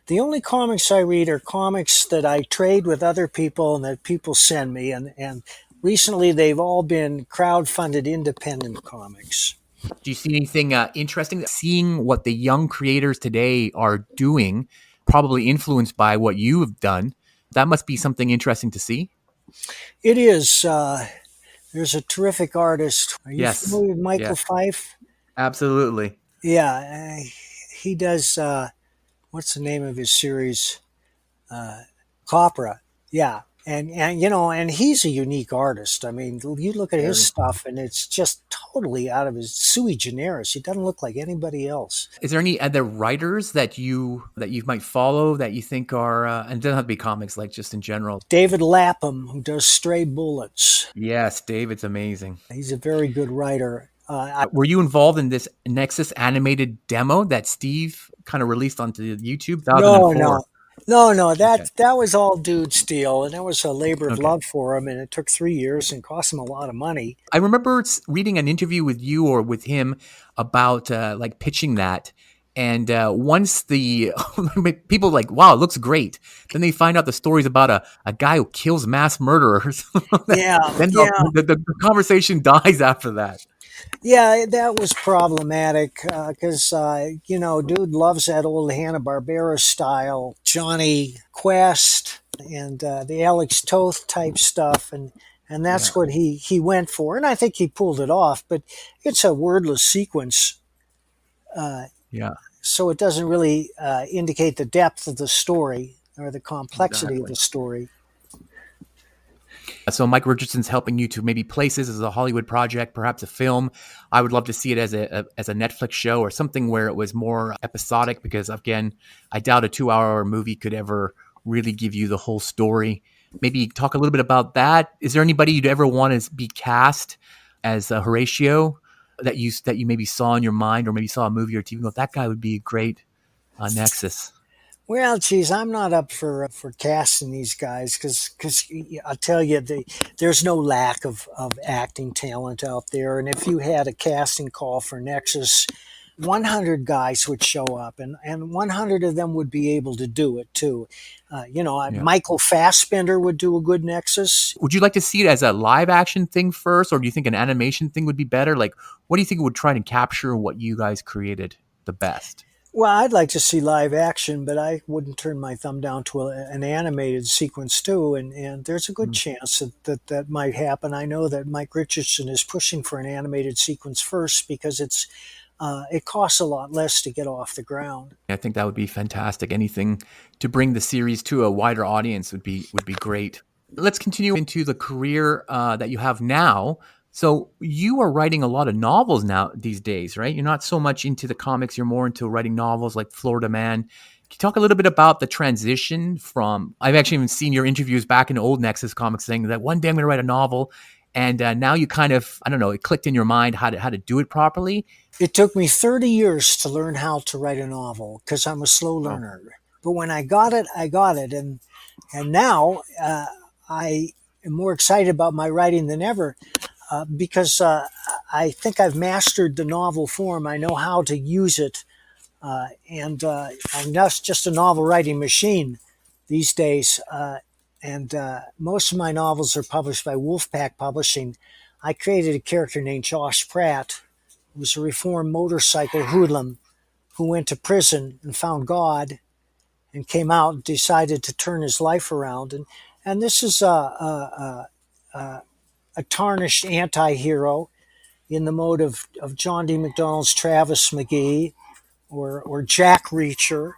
The only comics I read are comics that I trade with other people and that people send me, and recently they've all been crowd-funded independent comics. Do you see anything interesting? Seeing what the young creators today are doing, probably influenced by what you have done, that must be something interesting to see. It is. There's a terrific artist. Are you Yes. familiar with Michael Yes. Fife? Absolutely. Yeah, he does. What's the name of his series? Copra. Yeah, and he's a unique artist. I mean, you look at his Very. stuff, and it's just totally out of his sui generis. He doesn't look like anybody else. Is there any other writers that you might follow that you think are and it doesn't have to be comics, like just in general? David Lapham, who does Stray Bullets, Yes, David's amazing. he's a very good writer. Were you involved in this Nexus animated demo that Steve kind of released onto YouTube? No, 2004. no, no. Okay. That was all dude steal, and that was a labor of Okay. love for him, and it took 3 years and cost him a lot of money. I remember reading an interview with you or with him about like pitching that. And once the people like, wow, it looks great. Then they find out the stories about a guy who kills mass murderers. Yeah, Then yeah, the conversation dies after that. yeah. That was problematic because dude loves that old Hanna Barbera style, Johnny Quest and the Alex Toth type stuff, and Yeah. that's what he went for, and I think he pulled it off. But it's a wordless sequence, Yeah. so it doesn't really indicate the depth of the story or the complexity of Exactly. the story. So Mike Richardson's helping you to maybe place this as a Hollywood project, perhaps a film. I would love to see it as a Netflix show or something where it was more episodic, because again, I doubt a 2 hour movie could ever really give you the whole story. Maybe talk a little bit about that. Is there anybody you'd ever want to be cast as a Horatio that you maybe saw in your mind, or maybe saw a movie or TV and go, that guy would be great on Nexus? Well, geez, I'm not up for casting these guys because I tell you, there's no lack of acting talent out there. And if you had a casting call for Nexus, 100 guys would show up, and 100 of them would be able to do it too. Yeah. Michael Fassbender would do a good Nexus. Would you like to see it as a live action thing first, or do you think an animation thing would be better? Like, what do you think would try to capture what you guys created the best? Well, I'd like to see live action, but I wouldn't turn my thumb down to an animated sequence too. And there's a good Mm. chance that might happen. I know that Mike Richardson is pushing for an animated sequence first because it costs a lot less to get off the ground. I think that would be fantastic. Anything to bring the series to a wider audience would be great. Let's continue into the career that you have now. So you are writing a lot of novels now these days, right? You're not so much into the comics; you're more into writing novels like Florida Man. Can you talk a little bit about the transition from? I've actually even seen your interviews back in old Nexus comics saying that one day I'm going to write a novel, and now you kind of, I don't know, it clicked in your mind how to do it properly. It took me 30 years to learn how to write a novel because I'm a slow Oh, learner. But when I got it, I got it. And now I am more excited about my writing than ever because I think I've mastered the novel form. I know how to use it. And I'm just a novel writing machine these days. And most of my novels are published by Wolfpack Publishing. I created a character named Josh Pratt, who was a reformed motorcycle hoodlum who went to prison and found God and came out and decided to turn his life around. And this is a tarnished anti-hero in the mode of John D. McDonald's Travis McGee or Jack Reacher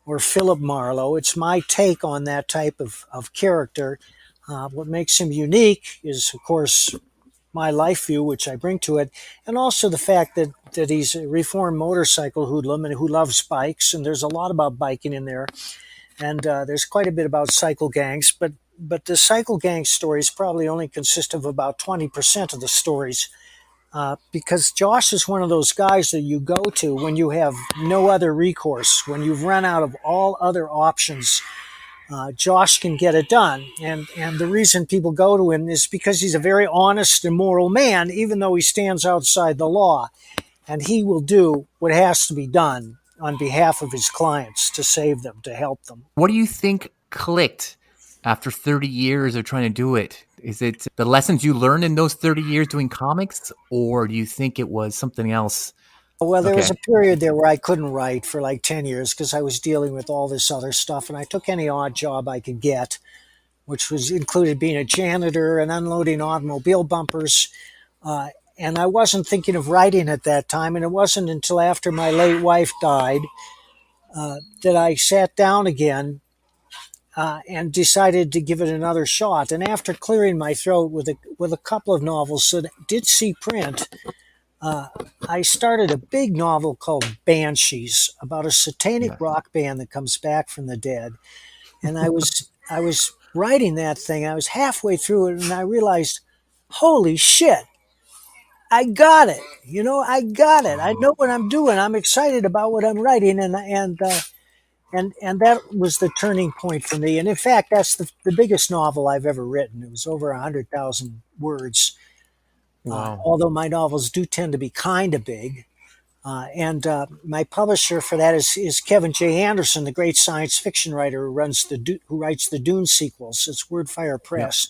or Philip Marlowe. It's my take on that type of character. What makes him unique is, of course, my life view, which I bring to it, and also the fact that he's a reformed motorcycle hoodlum and who loves bikes, and there's a lot about biking in there, and there's quite a bit about cycle gangs, but the cycle gang stories probably only consist of about 20% of the stories. Because Josh is one of those guys that you go to when you have no other recourse, when you've run out of all other options. Josh can get it done. And the reason people go to him is because he's a very honest and moral man, even though he stands outside the law. And he will do what has to be done on behalf of his clients to save them, to help them. what do you think clicked after 30 years of trying to do it? Is it the lessons you learned in those 30 years doing comics, or do you think it was something else? Well, there was Okay. a period there where I couldn't write for like 10 years because I was dealing with all this other stuff, and I took any odd job I could get, which was included being a janitor and unloading automobile bumpers. And I wasn't thinking of writing at that time. And it wasn't until after my late wife died that I sat down again and decided to give it another shot. And after clearing my throat with a couple of novels that did see print, I started a big novel called Banshees about a satanic Yeah. rock band that comes back from the dead. And I was writing that thing. I was halfway through it, and I realized, holy shit, I got it. I got it. I Oh, know what I'm doing. I'm excited about what I'm writing, and that was the turning point for me. And in fact, that's the biggest novel I've ever written. It was over 100,000 words. wow. Although my novels do tend to be kind of big. And my publisher for that is Kevin J. Anderson, the great science fiction writer who writes the Dune sequels. It's Wordfire Yeah. Press.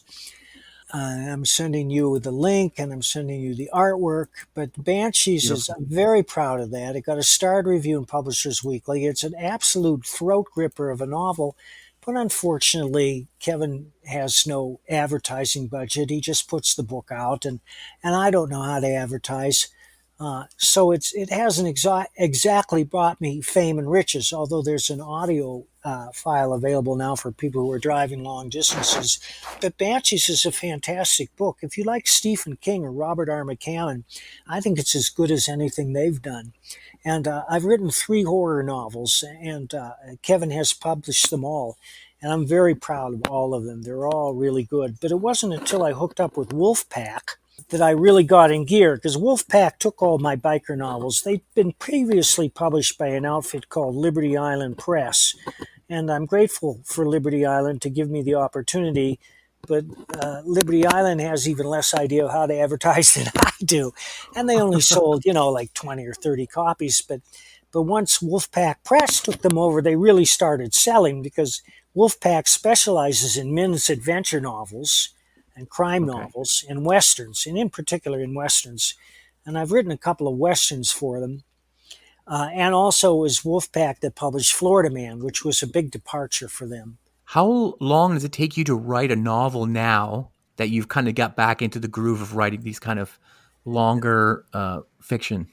I'm sending you the link and I'm sending you the artwork. But Banshees Beautiful. I'm very proud of that. It got a starred review in Publishers Weekly. It's an absolute throat gripper of a novel. But unfortunately, Kevin has no advertising budget. He just puts the book out, and I don't know how to advertise. So it hasn't exactly brought me fame and riches, although there's an audio file available now for people who are driving long distances. But Banshees is a fantastic book. If you like Stephen King or Robert R. McCammon, I think it's as good as anything they've done. And I've written 3 horror novels, and Kevin has published them all. And I'm very proud of all of them. They're all really good. But it wasn't until I hooked up with Wolfpack that I really got in gear, because Wolfpack took all my biker novels. They'd been previously published by an outfit called Liberty Island Press, and I'm grateful for Liberty Island to give me the opportunity but Liberty Island has even less idea of how to advertise than I do, and they only sold like 20 or 30 copies. But once Wolfpack Press took them over, they really started selling because Wolfpack specializes in men's adventure novels and crime Okay. novels and westerns, and in particular in westerns. And I've written a couple of westerns for them. And also it was Wolfpack that published Florida Man, which was a big departure for them. How long does it take you to write a novel now that you've kind of got back into the groove of writing these kind of longer fiction?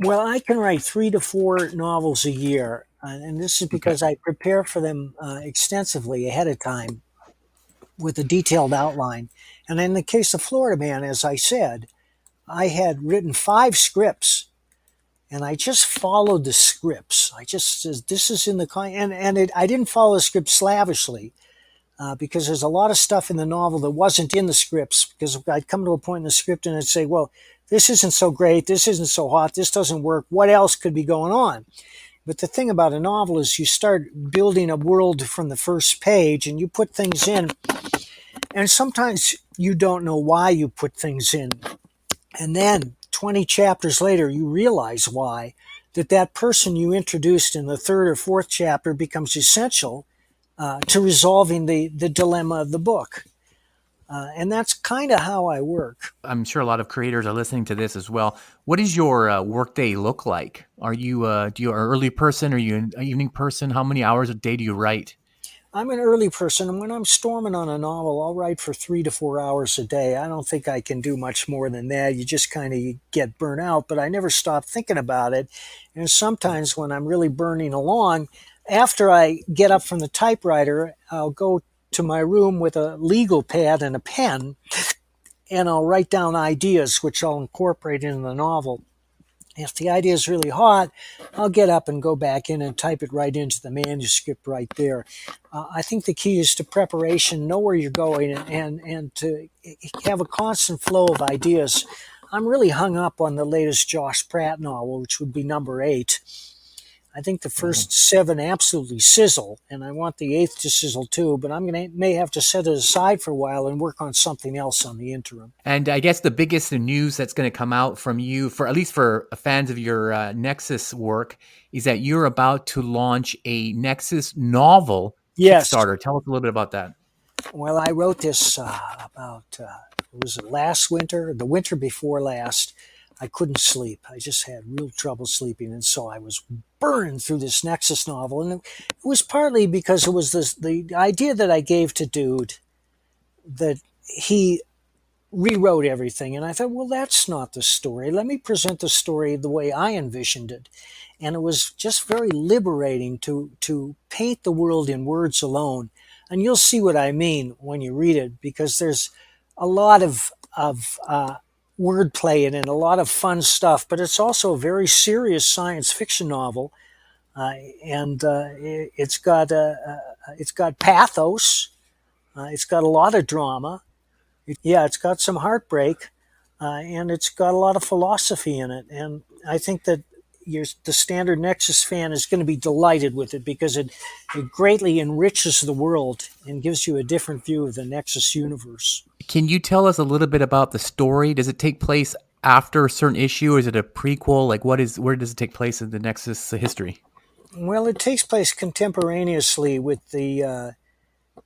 Well, I can write 3 to 4 novels a year, and this is Okay. because I prepare for them extensively ahead of time with a detailed outline. And in the case of Florida Man, as I said, I had written 5 scripts, and I just followed the scripts. I just said, this is in the I didn't follow the script slavishly. Because there's a lot of stuff in the novel that wasn't in the scripts. Because I'd come to a point in the script and I'd say, well, this isn't so great. This isn't so hot. This doesn't work. What else could be going on? But the thing about a novel is you start building a world from the first page and you put things in. And sometimes you don't know why you put things in. And then 20 chapters later, you realize why. That person you introduced in the 3rd or 4th chapter becomes essential to resolving the dilemma of the book. And that's kind of how I work. I'm sure a lot of creators are listening to this as well. What does your workday look like? Are you do you an early person? Are you an evening person? How many hours a day do you write? I'm an early person, and when I'm storming on a novel, I'll write for 3 to 4 hours a day. I don't think I can do much more than that. You just kind of get burnt out, but I never stop thinking about it. And sometimes when I'm really burning along, after I get up from the typewriter, I'll go to my room with a legal pad and a pen, and I'll write down ideas which I'll incorporate into the novel. If the idea is really hot, I'll get up and go back in and type it right into the manuscript right there. I think the key is to preparation, know where you're going, and to have a constant flow of ideas. I'm really hung up on the latest Josh Pratt novel, which would be number 8. I think the first 7 absolutely sizzle, and I want the 8th to sizzle too, but may have to set it aside for a while and work on something else on the interim. And I guess the biggest news that's going to come out from you, for at least for fans of your Nexus work, is that you're about to launch a Nexus novel Yes. Kickstarter. Tell us a little bit about that. Well, I wrote this was it last winter, the winter before last. I couldn't sleep. I just had real trouble sleeping. And so I was burning through this Nexus novel. And it was partly because it was the idea that I gave to Dude that he rewrote everything. And I thought, well, that's not the story. Let me present the story the way I envisioned it. And it was just very liberating to paint the world in words alone. And you'll see what I mean when you read it, because there's a lot of wordplay in it, a lot of fun stuff, but it's also a very serious science fiction novel. And it's got pathos. It's got a lot of drama. It's got some heartbreak, and it's got a lot of philosophy in it. And I think that the standard Nexus fan is going to be delighted with it because it greatly enriches the world and gives you a different view of the Nexus universe. Can you tell us a little bit about the story? Does it take place after a certain issue, or is it a prequel? Like, where does it take place in the Nexus history? Well, it takes place contemporaneously with the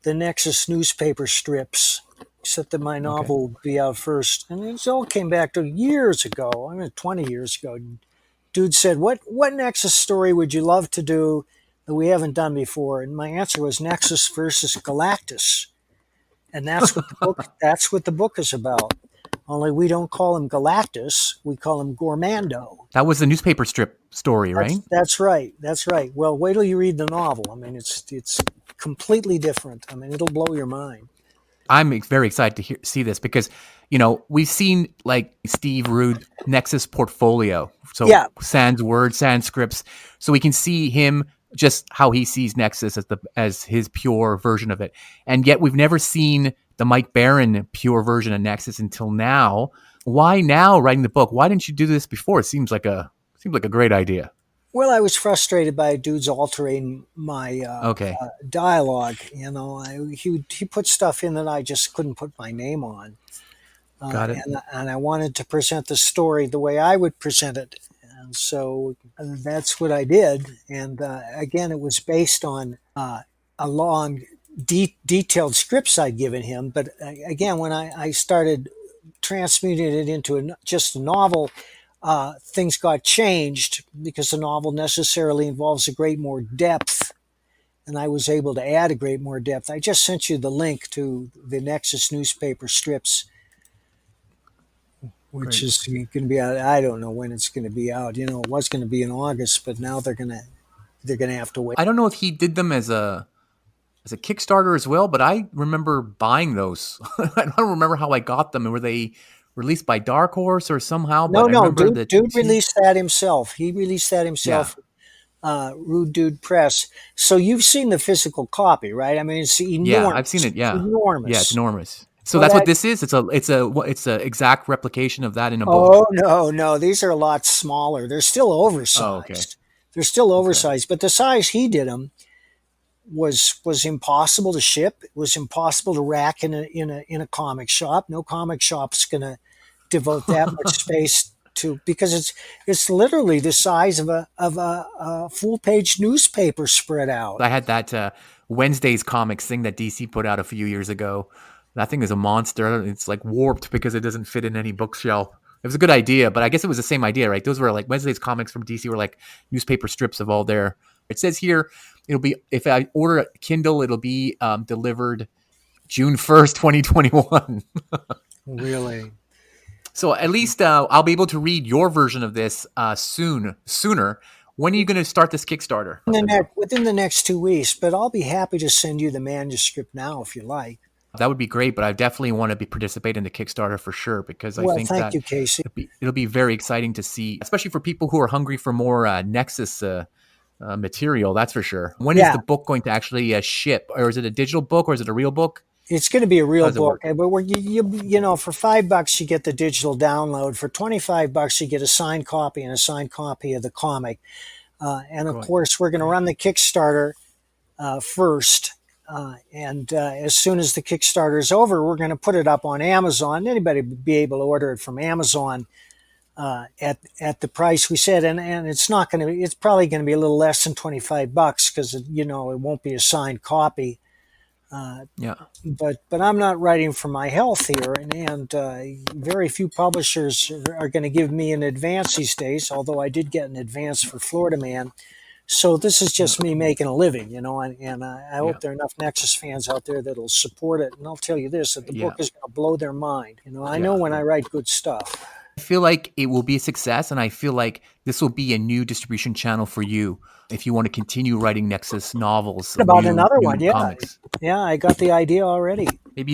Nexus newspaper strips, except that my novel will be out first. And it all came back to years ago, 20 years ago. Dude said, what Nexus story would you love to do that we haven't done before? And my answer was Nexus versus Galactus. And that's what the book is about. Only we don't call him Galactus, we call him Gormando. That was the newspaper strip story, right? That's right. That's right. Well, wait till you read the novel. I mean, it's completely different. I mean, it'll blow your mind. I'm very excited to see this because, we've seen like Steve Rude Nexus portfolio. So sans words, sans scripts. So we can see him just how he sees Nexus as his pure version of it. And yet we've never seen the Mike Baron pure version of Nexus until now. Why now writing the book? Why didn't you do this before? It seems like a great idea. Well, I was frustrated by dudes altering my Okay, dialogue. He put stuff in that I just couldn't put my name on, got it. and I wanted to present the story the way I would present it, and so that's what I did. And again, it was based on a long, detailed scripts I'd given him. But again, when I started transmuting it into just a novel, things got changed because the novel necessarily involves a great more depth, and I was able to add a great more depth. I just sent you the link to the Nexus newspaper strips, which Great. is going to be out. I don't know when it's going to be out. It was going to be in August, but now they're going to have to wait. I don't know if he did them as a Kickstarter as well, but I remember buying those. I don't remember how I got them. Were they released by Dark Horse or somehow? No, But I no, remember dude, the dude two. released that himself. He released that Yeah, himself. Rude Dude Press. So you've seen the physical copy, right? I mean, it's yeah, I've seen enormous. it. It's Yeah, it's enormous. enormous. So Well, that's what that. this is. It's a exact replication of that in a book. Oh no, no, these are a lot smaller. They're still Oh, okay, oversized. They're still okay. oversized, but the size he did them was impossible to ship. It was impossible to rack in a comic shop. No comic shop's going to devote that much space to, because it's literally the size of a full page newspaper spread out. I had that Wednesday's comics thing that DC put out a few years ago. That thing is a monster. It's like warped because it doesn't fit in any bookshelf. It was a good idea, but I guess it was the same idea, right? Those were like Wednesday's comics from DC were like newspaper strips of all their. It says here it'll be if I order a Kindle, it'll be delivered June 1st, 2021. Really. So at least I'll be able to read your version of this sooner. When are you going to start this Kickstarter? Within the next 2 weeks, but I'll be happy to send you the manuscript now if you like. That would be great, but I definitely want to participate in the Kickstarter for sure because I Well, think thank that you, Casey. it'll be very exciting to see, especially for people who are hungry for more Nexus material. That's for sure. When is Yeah, the book going to actually ship, or is it a digital book, or is it a real book? it's going to be a How real does it book, work? but for $5 you get the digital download. For $25 you get a signed copy and a signed copy of the comic. And of Great. course, we're going to run the Kickstarter first. And as soon as the Kickstarter is over, we're going to put it up on Amazon. Anybody would be able to order it from Amazon at the price we said, and it's not going to be. It's probably going to be a little less than $25 because it won't be a signed copy. Yeah, But I'm not writing for my health here, and very few publishers are going to give me an advance these days. Although I did get an advance for Florida Man, so this is yeah, just me making a living, and I yeah, hope there are enough Nexus fans out there that'll support it. And I'll tell you this: that the book yeah, is going to blow their mind. I know yeah. when I write good stuff. I feel like it will be a success, and I feel like this will be a new distribution channel for you if you want to continue writing Nexus novels, About new another one, new yeah, comics. yeah, I got the idea already. Maybe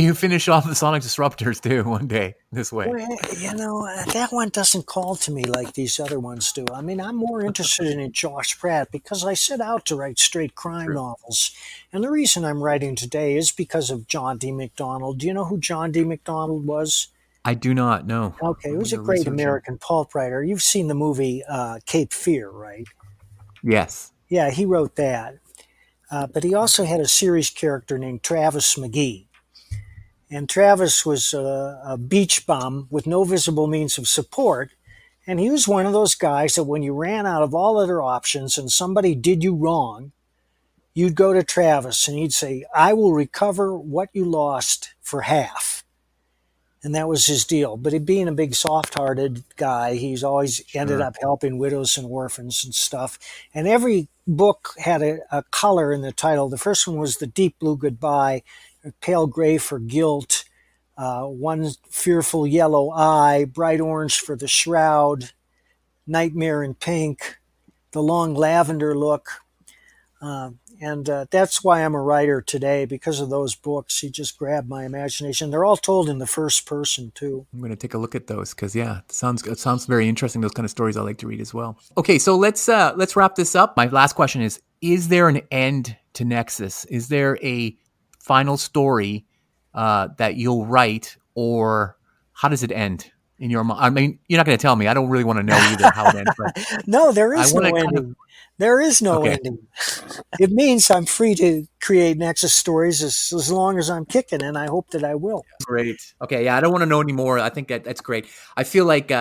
you finish off the Sonic Disruptors too one day this way. Well, that one doesn't call to me like these other ones do. I mean, I'm more interested in Josh Pratt because I set out to write straight crime True. novels. And the reason I'm writing today is because of John D. MacDonald. Do you know who John D. MacDonald was? I do not know. Okay, he I'm was going a to great research him. American pulp writer. You've seen the movie Cape Fear, right? Yes. Yeah, he wrote that. But he also had a series character named Travis McGee. And Travis was a beach bum with no visible means of support. And he was one of those guys that when you ran out of all other options and somebody did you wrong, you'd go to Travis and he'd say, I will recover what you lost for half. And that was his deal. But it being a big soft hearted guy, he's always ended Sure. up helping widows and orphans and stuff. And every book had a color in the title. The first one was The Deep Blue Goodbye, Pale Gray for Guilt, One Fearful Yellow Eye, Bright Orange for The Shroud, Nightmare in Pink, The Long Lavender Look. And that's why I'm a writer today, because of those books. He just grabbed my imagination. They're all told in the first person, too. I'm going to take a look at those because yeah, it sounds very interesting. Those kind of stories I like to read as well. Okay, so let's wrap this up. My last question is there an end to Nexus? Is there a final story that you'll write, or how does it end? in your mind? I mean, you're not going to tell me. I don't really want to know either how it ends. But No, there I is want no to kind of ending. There is no okay. ending. It means I'm free to create Nexus stories as long as I'm kicking, and I hope that I will. Great. Okay. Yeah, I don't want to know anymore. I think that's great. I feel like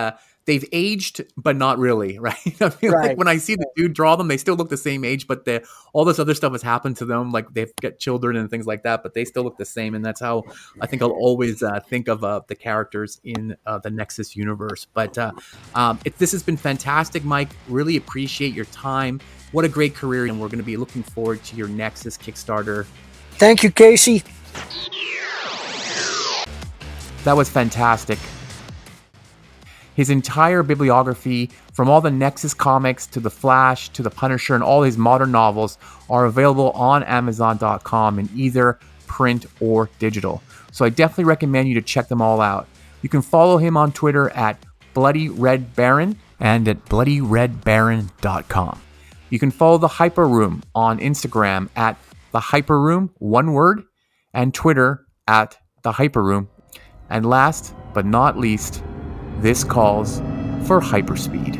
they've aged, but not really, right? I feel like Right. when I see the dude draw them, they still look the same age, but all this other stuff has happened to them. Like they've got children and things like that, but they still look the same. And that's how I think I'll always think of the characters in the Nexus universe. But this has been fantastic, Mike. Really appreciate your time. What a great career. And we're going to be looking forward to your Nexus Kickstarter. Thank you, Casey. That was fantastic. His entire bibliography, from all the Nexus comics to The Flash to The Punisher and all his modern novels, are available on Amazon.com in either print or digital. So I definitely recommend you to check them all out. You can follow him on Twitter at Bloody Red Baron and at bloodyredbaron.com. You can follow The Hyper Room on Instagram at The Hyper Room, one word, and Twitter at The Hyper Room. And last but not least, this calls for hyperspeed.